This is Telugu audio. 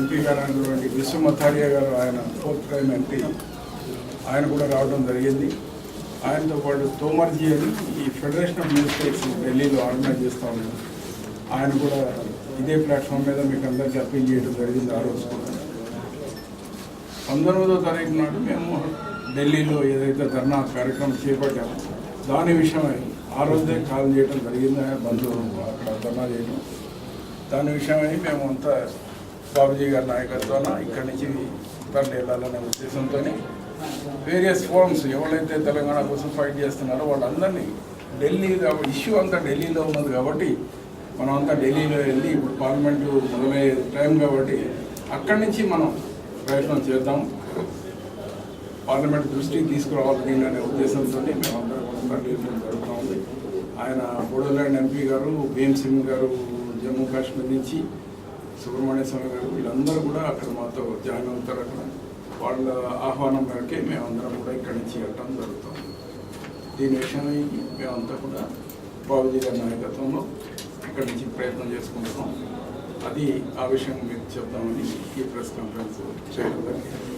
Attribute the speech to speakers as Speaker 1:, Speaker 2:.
Speaker 1: ఎంపీ గారు అయినటువంటి విశ్వ మథారియా గారు, ఆయన 4th టైం ఎంపీ, ఆయన కూడా రావడం జరిగింది. ఆయనతో పాటు తోమర్జీ అని ఈ ఫెడరేషన్ ఆఫ్ మినిస్టర్స్ ఢిల్లీలో ఆర్గనైజ్ చేస్తూ ఉన్నాం. ఆయన కూడా ఇదే ప్లాట్ఫామ్ మీద మీకు అందరికీ అప్పీల్ చేయడం జరిగింది. ఆ రోజు కూడా 19వ తారీఖు నాడు మేము ఢిల్లీలో ఏదైతే ధర్నా కార్యక్రమం చేపట్టామో దాని విషయమై ఆ రోజే కాల్ చేయడం జరిగింది. బంధువులు అక్కడ ధర్నా చేయడం, దాని విషయమై మేము అంతా బాబుజీ గారి నాయకత్వాన ఇక్కడి నుంచి తరలి వెళ్ళాలనే ఉద్దేశంతో వేరియస్ ఫోరమ్స్ ఎవరైతే తెలంగాణ కోసం ఫైట్ చేస్తున్నారో వాళ్ళందరినీ ఢిల్లీ ఇష్యూ అంతా ఢిల్లీలో ఉన్నది కాబట్టి మనం అంతా ఢిల్లీలో వెళ్ళి ఇప్పుడు పార్లమెంటు మొదలయ్యే టైం కాబట్టి అక్కడి నుంచి మనం ప్రయత్నం చేద్దాం, పార్లమెంట్ దృష్టికి తీసుకురావాలి అనే ఉద్దేశంతో మేమందరం కూడా తరలించడం జరుగుతూ ఉంది. ఆయన బోడోల్యాండ్ ఎంపీ గారు, భీమ్ సింగ్ గారు జమ్మూ కాశ్మీర్ నుంచి, సుబ్రహ్మణ్య స్వామి గారు వీళ్ళందరూ కూడా అక్కడ మాతో జాయిన్ అవుతారు. అక్కడ వాళ్ళ ఆహ్వానం మేరకే మేమందరం కూడా ఇక్కడి నుంచి వెళ్ళడం జరుగుతుంది. దీని విషయమై మేమంతా కూడా బాబుజీ గారి నాయకత్వంలో ఇక్కడి నుంచి ప్రయత్నం చేసుకుంటున్నాం. అది ఆ విషయం మీకు చెప్తామని ఈ ప్రెస్ కాన్ఫరెన్స్ చేయడం జరిగింది.